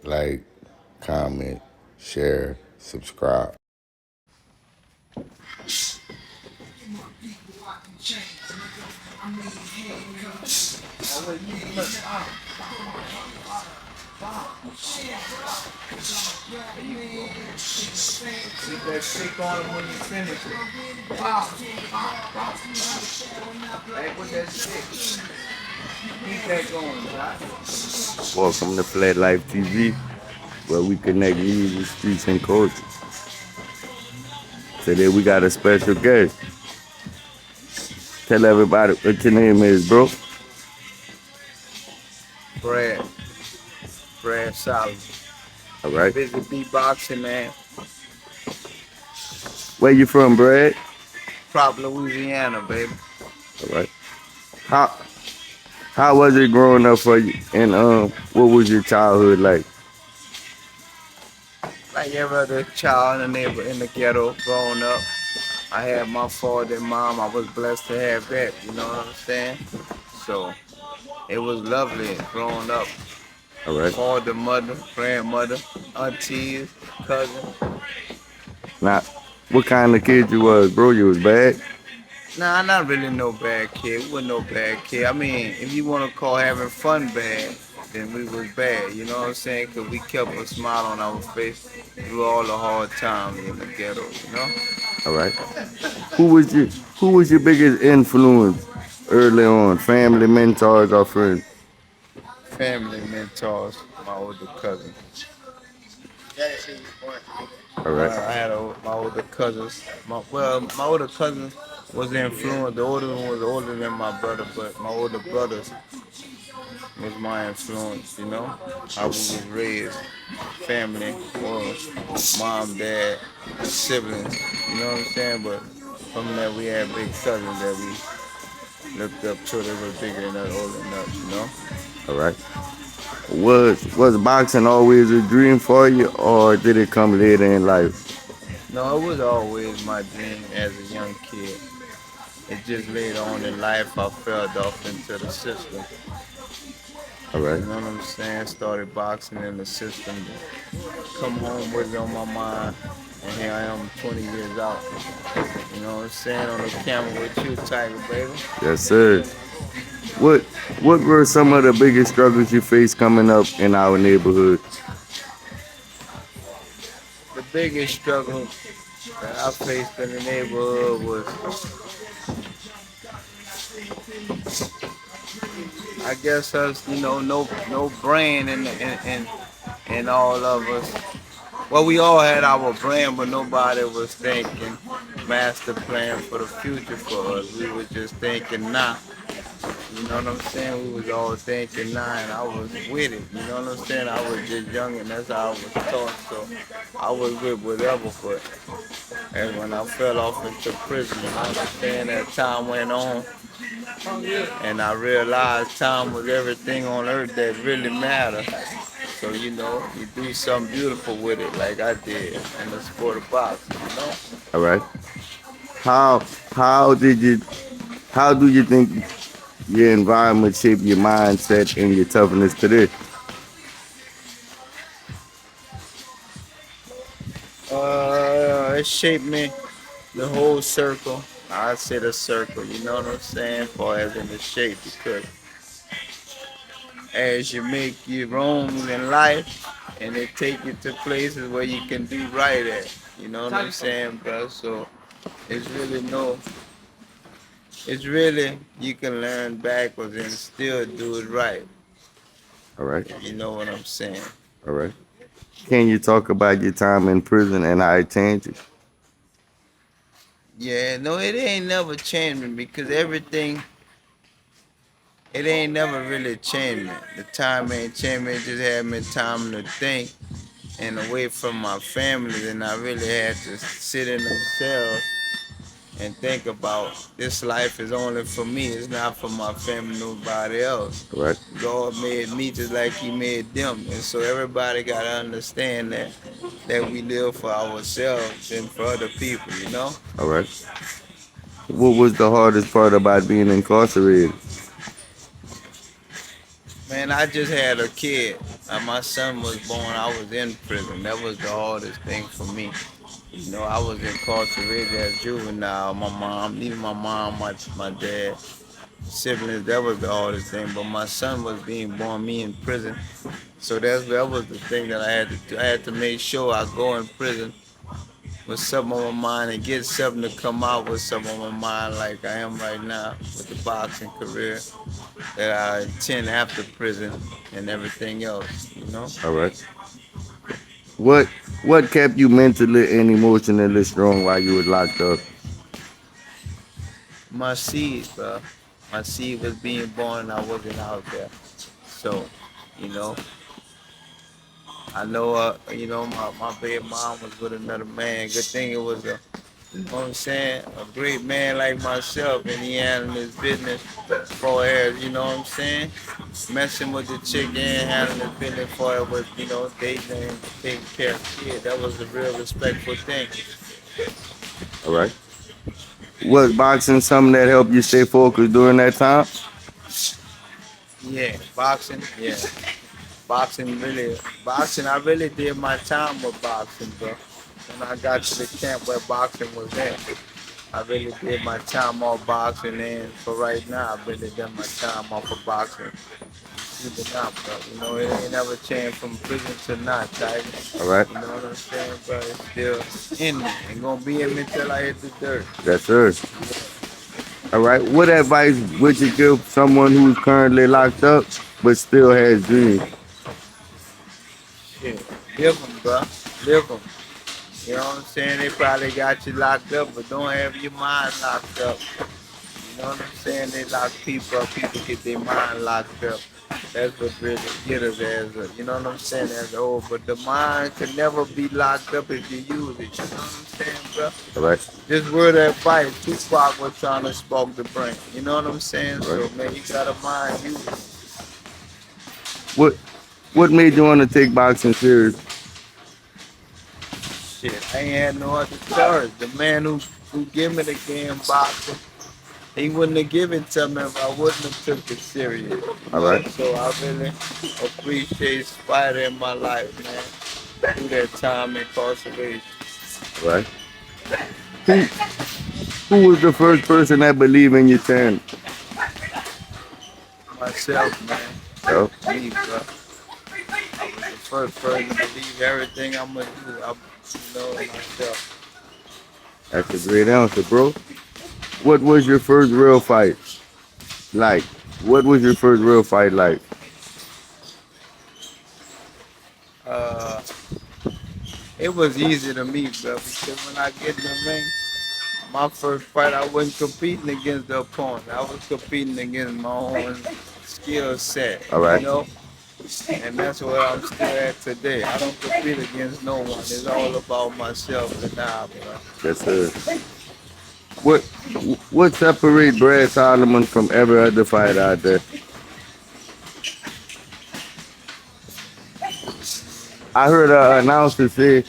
like, comment, share, subscribe. Keep that stick on it when you finish it. Hey, put that stick. Keep that going, Josh. Welcome to Flat Life TV, where we connect music, streets, and culture. Today we got a special guest. Tell everybody what your name is, bro. Brad Solid. All right. Busy beatboxing, man. Where you from, Brad? Prop, Louisiana, baby. All right. How was it growing up for you? And what was your childhood like? Like every other child in the neighborhood, in the ghetto, growing up. I had my father and mom. I was blessed to have that. You know what I'm saying? So it was lovely growing up. All right. Father, mother, grandmother, aunties, cousins. Now, what kind of kid you was, bro? You was bad? Nah, I'm not really no bad kid. We wasn't no bad kid. I mean, if you want to call having fun bad, then we was bad. You know what I'm saying? Because we kept a smile on our face through all the hard times in the ghetto, you know? All right. Who was your biggest influence early on? Family, mentors, or friends? Family mentors, my older cousin. All right. I had my older cousins. My older cousin was influenced. The older one was older than my brother, but my older brothers was my influence, you know? How we was raised, family, was mom, dad, siblings, you know what I'm saying? But from that we had big cousins that we looked up to. They were bigger than us, older than us, you know? All right. Was boxing always a dream for you, or did it come later in life? No, it was always my dream as a young kid. It just later on in life I fell off into the system. All You right. know what I'm saying? Started boxing in the system. Come home with it on my mind. And here I am 20 years out. You know what I'm saying? On the camera with you, Tiger, baby. Yes, sir. What What were some of the biggest struggles you faced coming up in our neighborhood? The biggest struggle that I faced in the neighborhood was, I guess, us, no brand in all of us. Well, we all had our brand, but nobody was thinking master plan for the future for us. We were just thinking now. You know what I'm saying? We was all thinking now, and I was with it. You know what I'm saying? I was just young, and that's how I was taught. So I was with whatever. But and when I fell off into prison, you know what I'm saying? As time went on, and I realized time was everything on earth that really mattered. So, you do something beautiful with it like I did in the sport of boxing, you know? All right. How how did you how do you think your environment shaped your mindset and your toughness today? It shaped me, the whole circle. I say the circle, you know what I'm saying? For as in the shape, because as you make your wrongs in life, and they take you to places where you can do right at. You know what I'm saying, bro? So it's really no it's really, you can learn backwards and still do it right. All right. You know what I'm saying? All right. Can you talk about your time in prison and how it changed you? Yeah, no, it ain't never changed me because it ain't never really changed me. The time ain't changed me, it just had me time to think and away from my family, and I really had to sit in themselves and think about this life is only for me, it's not for my family, nobody else. All right. God made me just like he made them. And so everybody gotta understand that we live for ourselves and for other people, you know? All right. What was the hardest part about being incarcerated? Man, I just had a kid. My son was born. I was in prison. That was the hardest thing for me. You know, I was incarcerated as juvenile. My mom, even my mom, my dad, siblings. That was the hardest thing. But my son was being born, me in prison. So that was the thing that I had to do. I had to make sure I go in prison with something on my mind and get something to come out with something on my mind, like I am right now with the boxing career that I intend after prison and everything else, you know? All right. What what kept you mentally and emotionally strong while you were locked up? My seed, bro. My seed was being born and I wasn't out there. So, you know, I know, my baby mom was with another man. Good thing it was you know what I'm saying, a great man like myself and he handled his business for as, you know what I'm saying? Messing with the chick and handling his business for it was, dating and taking care of kids. That was a real respectful thing. All right. Was boxing something that helped you stay focused during that time? Yeah, boxing, yeah. Boxing, I really did my time with boxing, bro. When I got to the camp where boxing was at, I really did my time off boxing, and for right now, I've really done my time off of boxing. Even now, bro, it ain't never changed from prison to not, tight. All right. You know what I'm saying, bro? It's still in me. Ain't gonna be in me till I hit the dirt. Yes, sir. All right. What advice would you give someone who's currently locked up but still has dreams? Shit, live them, bro. Live them. You know what I'm saying? They probably got you locked up, but don't have your mind locked up. You know what I'm saying? They lock people up, people get their mind locked up. That's what really get us you know what I'm saying, as a whole. But the mind can never be locked up if you use it. You know what I'm saying, bro? All right. This word of advice, Tupac was trying to spark the brain. You know what I'm saying? All right. So, man, you got a mind, use it. What what made you want to take boxing serious? Shit, I ain't had no other choice. The man who gave me the game boxing, he wouldn't have given it to me if I wouldn't have took it serious. All right. So I really appreciate Spider in my life, man. Through that time incarceration. All right. Who, who was the first person that believed in your talent? Myself, man. Oh, Me, bro. I was the first person to believe everything I'm gonna do. Myself. that's a great answer, bro. What was your first real fight like? What was your first real fight like? Uh, it was easy to me, bro, because when I get in the ring, my first fight, I wasn't competing against the opponent. I was competing against my own skill set, All right. And that's where I'm still at today. I don't compete against no one. It's all about myself and now, bro. Yes, sir. What what separates Brad Solomon from every other fighter out there? I heard an announcer say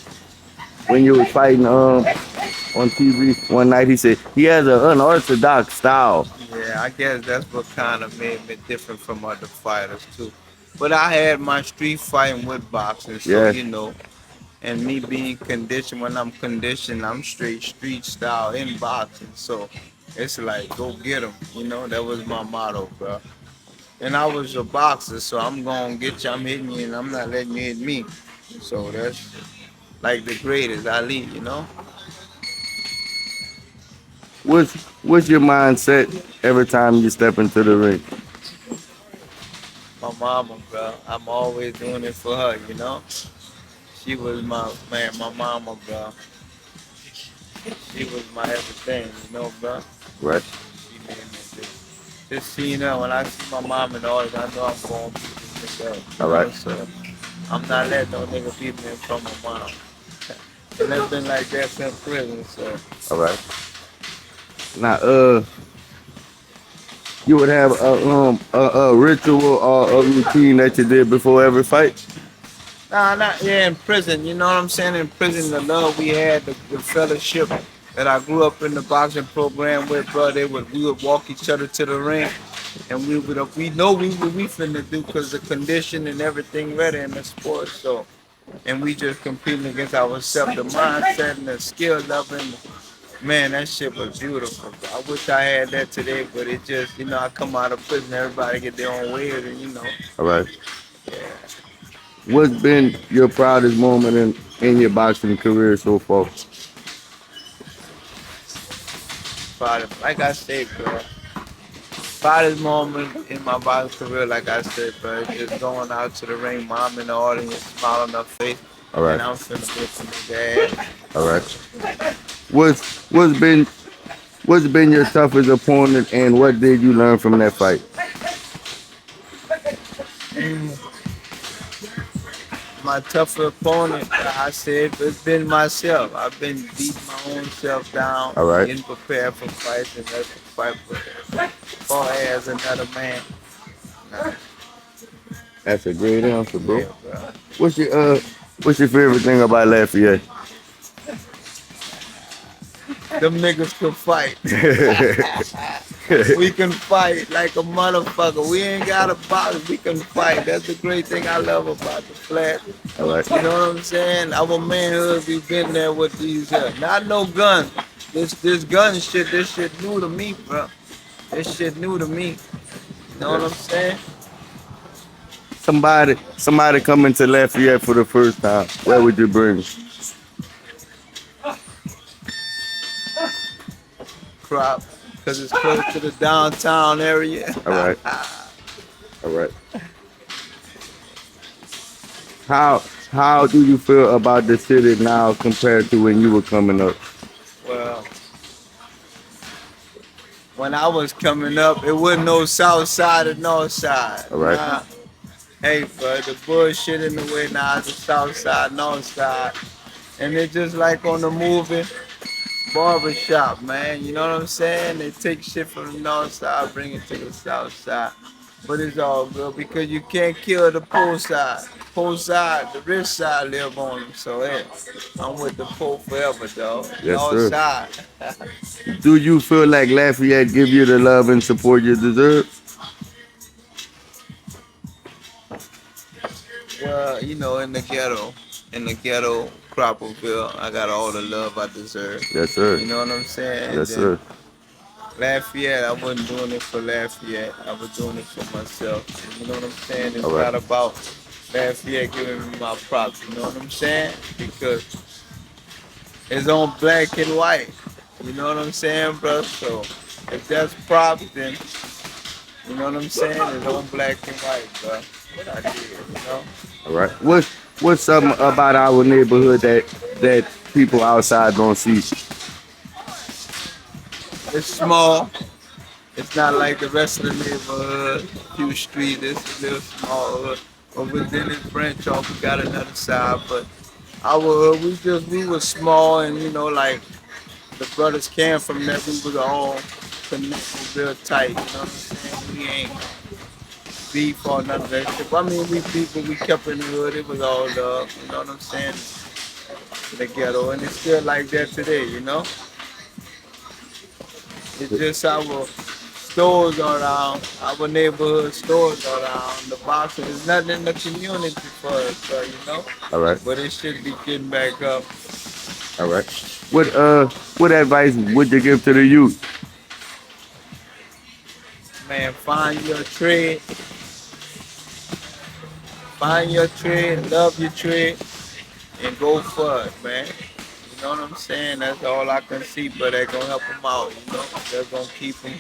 when you was fighting on TV one night, he said he has an unorthodox style. Yeah, I guess that's what kind of made me different from other fighters too. But I had my street fighting with boxing, so Yes. and me being conditioned, when I'm conditioned, I'm straight street style in boxing. So it's like, go get 'em. That was my motto, bro. And I was a boxer, so I'm gonna get you, I'm hitting you, and I'm not letting you hit me. So that's like the greatest, Ali. What's your mindset every time you step into the ring? My mama, bro. I'm always doing it for her. She was my man, my mama, bro. She was my everything, bro. Right. She made me just seeing her when I see my mom and all that, I know I'm going to beat this nigga up. All right. So I'm not letting no nigga beat me in front of my mom. And it's been like that since prison, so. All right. Now, you would have a ritual or a routine that you did before every fight. Nah, not yeah, in prison. You know what I'm saying? In prison, the love we had, the fellowship that I grew up in the boxing program with, bro. We would walk each other to the ring. and we know what we finna do because the condition and everything ready in the sport. So, and we just competing against ourselves, the mindset and the skill level. And, man, that shit was beautiful. Bro. I wish I had that today, but it just, I come out of prison, everybody get their own way, and All right. yeah. What's been your proudest moment in your boxing career so far? Like I said, bro. Proudest moment in my boxing career, like I said, bro, is just going out to the ring, mom in the audience, smile on her face, All and right. I'm finna get some nigga ass. All right. What's what's been what's been your toughest opponent, and what did you learn from that fight? My tougher opponent, I said, it's been myself. I've been beating my own self down, All right. getting prepared for fights and letting fight for far as another man. Nah, That's a great answer, bro. yeah, bro. What's your favorite thing about Lafayette? Them niggas can fight. We can fight like a motherfucker. We ain't got a box. We can fight. That's the great thing I love about the flat. All right. You know what I'm saying? Our manhood, we been there with these. Not no guns. This gun shit. This shit new to me, bro. This shit new to me. You know what I'm saying? Somebody coming to Lafayette for the first time. Where would you bring them? Crop, because it's close to the downtown area. All right. All right. How do you feel about the city now compared to when you were coming up? Well, when I was coming up, it wasn't no south side or north side. All right. Nah. Hey, but the bullshit in the way now is the south side, north side. And it's just like on the movie Barbershop, man. You know what I'm saying? They take shit from the north side, bring it to the south side. But it's all good because you can't kill the poor side. Poor side, the rich side live on them. So, hey, I'm with the poor forever, dog. Yes, North sir. side. Do you feel like Lafayette give you the love and support you deserve? Well, in the ghetto, Cropperville, I got all the love I deserve. Yes, sir. You know what I'm saying? Yes, And then sir. Lafayette, I wasn't doing it for Lafayette. I was doing it for myself. You know what I'm saying? It's All right. not about Lafayette giving me my props. You know what I'm saying? Because it's on black and white. You know what I'm saying, bro? So if that's props, then you know what I'm saying? It's on black and white, bro. What I did. All right. What's something about our neighborhood that people outside don't see? It's small. It's not like the rest of the neighborhood. Few streets, it's a little small hood. But within this branch off, we got another side. But our hood, we was small, and like the brothers came from there. We was all connected real tight. You know what I'm saying? We ain't beef or none of that shit. I mean, we beef, but we kept in the hood. It was all love. You know what I'm saying? In the ghetto, and it's still like that today. It's just our stores around, our neighborhood stores around. The boxing is nothing in the community for us, All right. But it should be getting back up. All right. What advice would you give to the youth? Man, find your trade, love your trade, and go for it, man. You know what I'm saying? That's all I can see, but they're gonna help them out, They're gonna keep them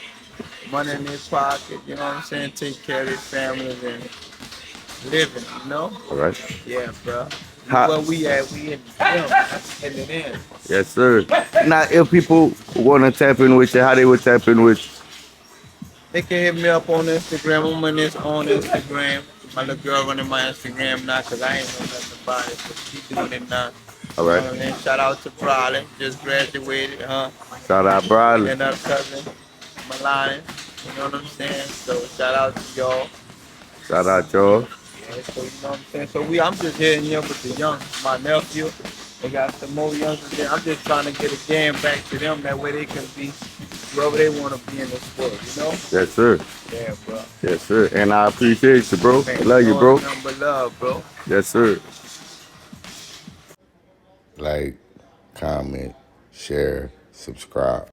money in their pocket, you know what I'm saying? Take care of their families and living. All right. Yeah, bro. How- Where we at, we in the gym, getting it in. Yes, sir. Now, if people want to tap in with you, how they would tap in with you? They can hit me up on Instagram. I'm on Instagram. My little girl running my Instagram now because I ain't know nothing about it, but she doing it now. All right. And shout out to Bradley, just graduated, Shout out, Bradley. And her cousin, Melania. You know what I'm saying? So shout out to y'all. Shout out, y'all. Yeah, so you know what I'm saying? So I'm just hitting here with the young, my nephew. They got some more youngsters there. I'm just trying to get a game back to them. That way they can be whoever they want to be in the sport, you know? Yes, sir. Yeah, bro. Yes, sir. And I appreciate you, bro. Man, I love you, bro. nothing but love, bro. Yes, sir. Like, comment, share, subscribe.